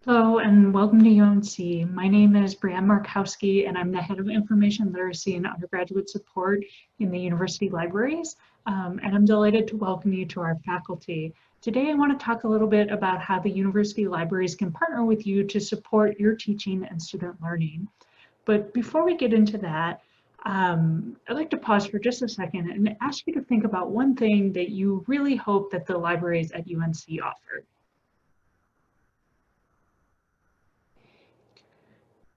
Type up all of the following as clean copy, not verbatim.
Hello and welcome to UNC. My name is Brianne Markowski and I'm the Head of Information Literacy and Undergraduate Support in the University Libraries. And I'm delighted to welcome you to our faculty. Today I want to talk a little bit about how the University Libraries can partner with you to support your teaching and student learning. But before we get into that, I'd like to pause for just a second and ask you to think about one thing that you really hope that the libraries at UNC offer.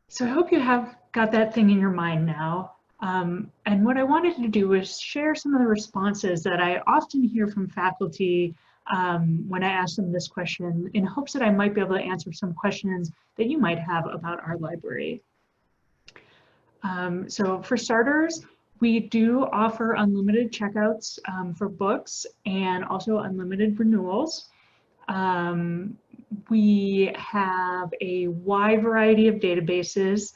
So I hope you have got that thing in your mind now. And what I wanted to do was share some of the responses that I often hear from faculty when I ask them this question, in hopes that I might be able to answer some questions that you might have about our library. So for starters, we do offer unlimited checkouts for books and also unlimited renewals. We have a wide variety of databases.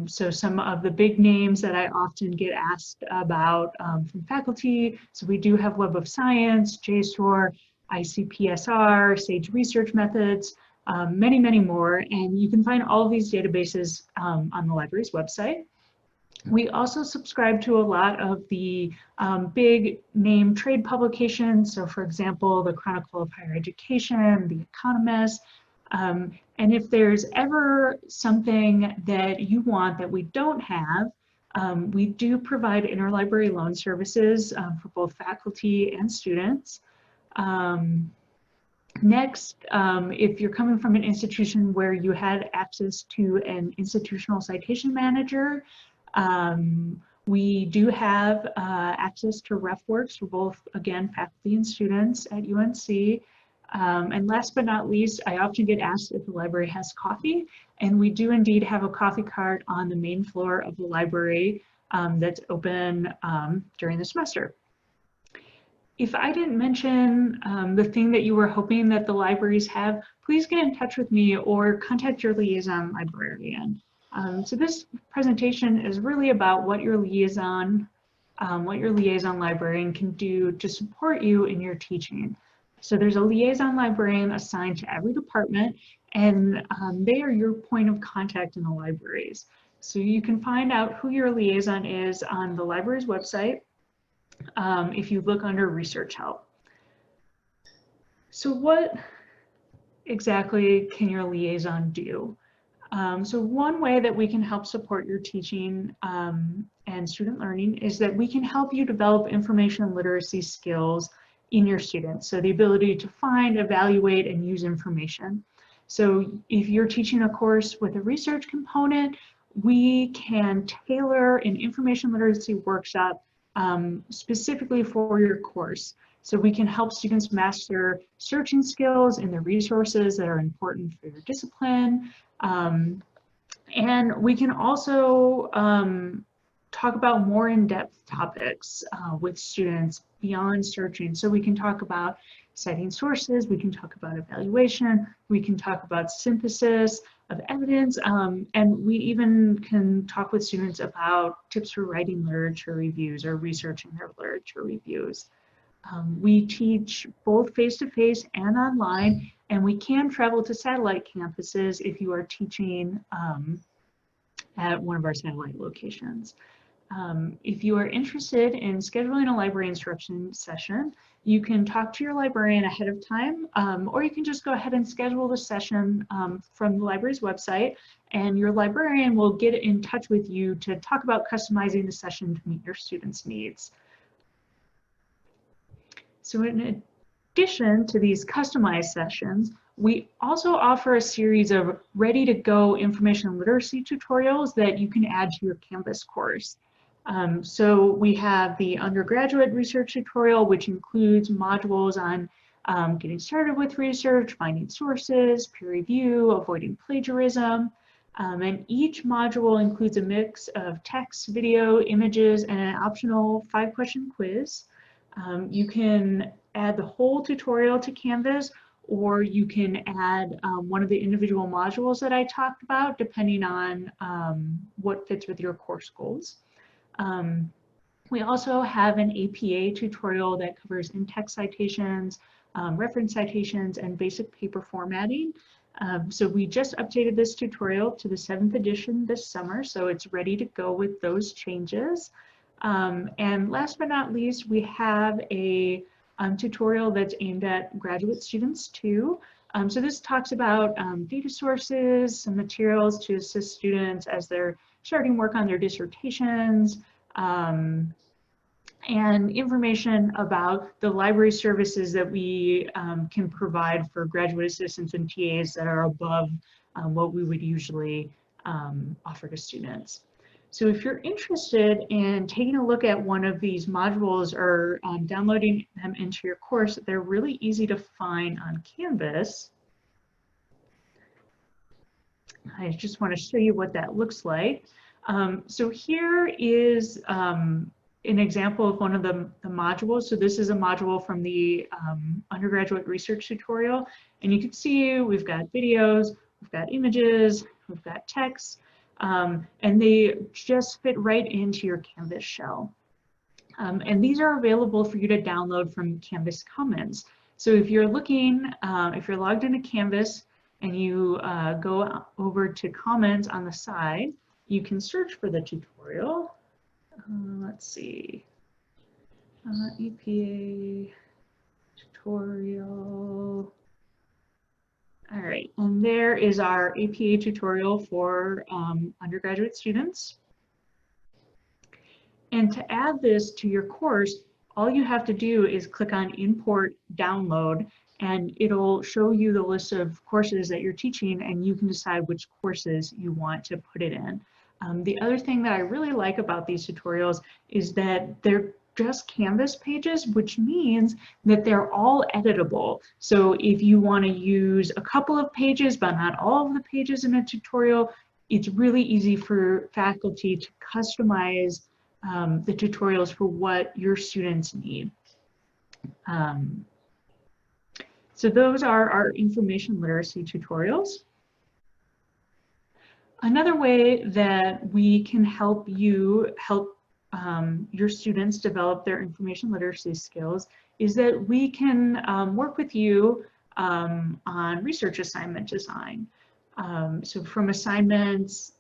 So some of the big names that I often get asked about from faculty. So we do have Web of Science, JSTOR, ICPSR, Sage Research Methods, many, many more. And you can find all of these databases on the library's website. We also subscribe to a lot of the big name trade publications. So for example, the Chronicle of Higher Education, The Economist. And if there's ever something that you want that we don't have, we do provide interlibrary loan services for both faculty and students. Next, if you're coming from an institution where you had access to an institutional citation manager, we do have access to RefWorks for both, again, faculty and students at UNC. And last but not least, I often get asked if the library has coffee, and we do indeed have a coffee cart on the main floor of the library that's open during the semester. If I didn't mention the thing that you were hoping that the libraries have, please get in touch with me or contact your liaison librarian. So this presentation is really about what your liaison librarian can do to support you in your teaching. So there's a liaison librarian assigned to every department, and they are your point of contact in the libraries. So you can find out who your liaison is on the library's website if you look under research help. So what exactly can your liaison do? So one way that we can help support your teaching and student learning is that we can help you develop information literacy skills in your students. So the ability to find, evaluate, and use information. So if you're teaching a course with a research component, we can tailor an information literacy workshop specifically for your course. So we can help students master searching skills in the resources that are important for your discipline. And we can also talk about more in-depth topics with students beyond searching. So we can talk about citing sources, we can talk about evaluation, we can talk about synthesis of evidence, and we even can talk with students about tips for writing literature reviews or researching their literature reviews. We teach both face-to-face and online, and we can travel to satellite campuses if you are teaching at one of our satellite locations. If you are interested in scheduling a library instruction session, you can talk to your librarian ahead of time, or you can just go ahead and schedule the session from the library's website, and your librarian will get in touch with you to talk about customizing the session to meet your students' needs. So in addition to these customized sessions, we also offer a series of ready-to-go information literacy tutorials that you can add to your Canvas course. So we have the undergraduate research tutorial, which includes modules on getting started with research, finding sources, peer review, avoiding plagiarism. And each module includes a mix of text, video, images, and an optional 5-question quiz. You can add the whole tutorial to Canvas, or you can add one of the individual modules that I talked about, depending on what fits with your course goals. We also have an APA tutorial that covers in-text citations, reference citations, and basic paper formatting. So we just updated this tutorial to the 7th edition this summer, so it's ready to go with those changes. And last but not least, we have a tutorial that's aimed at graduate students too. So this talks about data sources, some materials to assist students as they're starting work on their dissertations, and information about the library services that we can provide for graduate assistants and TAs that are above what we would usually offer to students. So if you're interested in taking a look at one of these modules or downloading them into your course, they're really easy to find on Canvas. I just want to show you what that looks like. So here is an example of one of the modules. So this is a module from the undergraduate research tutorial. And you can see we've got videos, we've got images, we've got text, and they just fit right into your Canvas shell. And these are available for you to download from Canvas Commons. So if you're looking, if you're logged into Canvas and you go over to Commons on the side, you can search for the tutorial. Let's see, EPA tutorial. All right, and there is our APA tutorial for undergraduate students. And to add this to your course, all you have to do is click on Import Download, and it'll show you the list of courses that you're teaching, and you can decide which courses you want to put it in. The other thing that I really like about these tutorials is that they're just Canvas pages, which means that they're all editable. So if you want to use a couple of pages, but not all of the pages in a tutorial, it's really easy for faculty to customize the tutorials for what your students need. So those are our information literacy tutorials. Another way that we can help you help your students develop their information literacy skills is that we can work with you on research assignment design. So from assignments,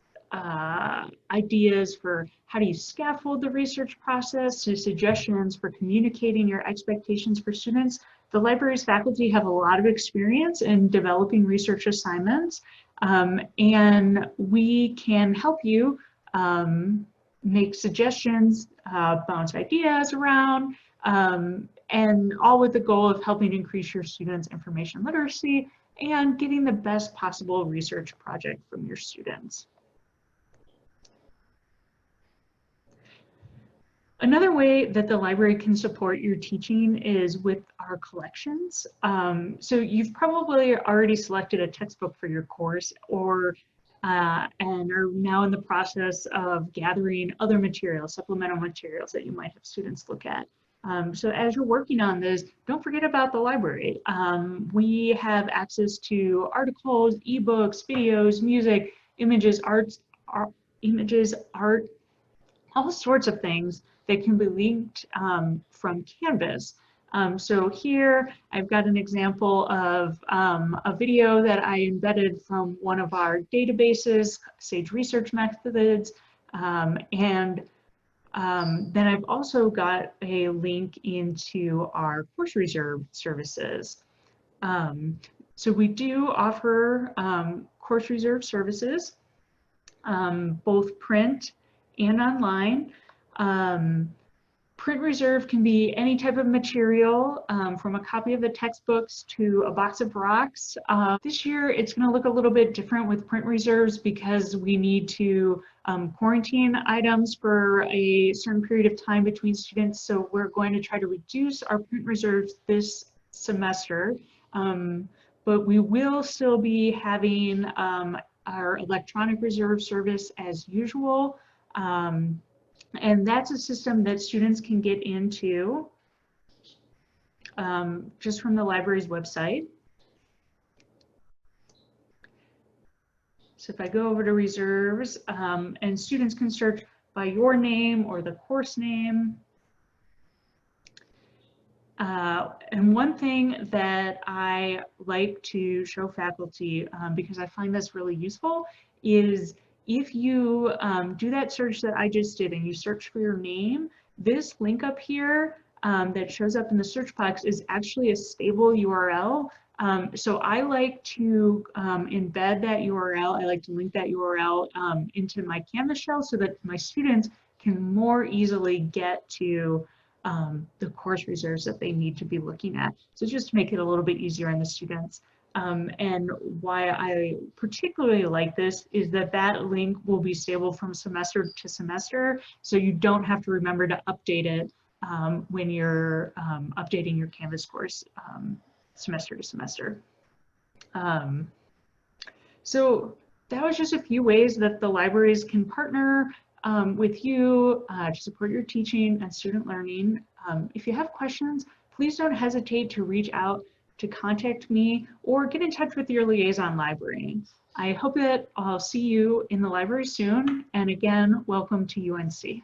ideas for how do you scaffold the research process to suggestions for communicating your expectations for students. The library's faculty have a lot of experience in developing research assignments, and we can help you make suggestions, bounce ideas around, and all with the goal of helping increase your students' information literacy and getting the best possible research project from your students. Another way that the library can support your teaching is with our collections. So you've probably already selected a textbook for your course or and are now in the process of gathering other materials, supplemental materials that you might have students look at. So as you're working on this, don't forget about the library. We have access to articles, ebooks, videos, music, images, art, all sorts of things that can be linked from Canvas. So here I've got an example of a video that I embedded from one of our databases, Sage Research Methods, and then I've also got a link into our course reserve services. So we do offer course reserve services, both print and online. Print reserve can be any type of material, from a copy of the textbooks to a box of rocks. This year it's going to look a little bit different with print reserves because we need to quarantine items for a certain period of time between students. So we're going to try to reduce our print reserves this semester, but we will still be having our electronic reserve service as usual. And that's a system that students can get into just from the library's website. So if I go over to reserves, and students can search by your name or the course name. And one thing that I like to show faculty, because I find this really useful, is if you do that search that I just did and you search for your name, this link up here that shows up in the search box is actually a stable URL. So I like to embed that URL. I like to link that URL into my Canvas shell so that my students can more easily get to the course reserves that they need to be looking at. So just to make it a little bit easier on the students. And why I particularly like this is that that link will be stable from semester to semester, so you don't have to remember to update it when you're updating your Canvas course semester to semester. So that was just a few ways that the libraries can partner with you to support your teaching and student learning. If you have questions, please don't hesitate to reach out to contact me or get in touch with your liaison librarian. I hope that I'll see you in the library soon. And again, welcome to UNC.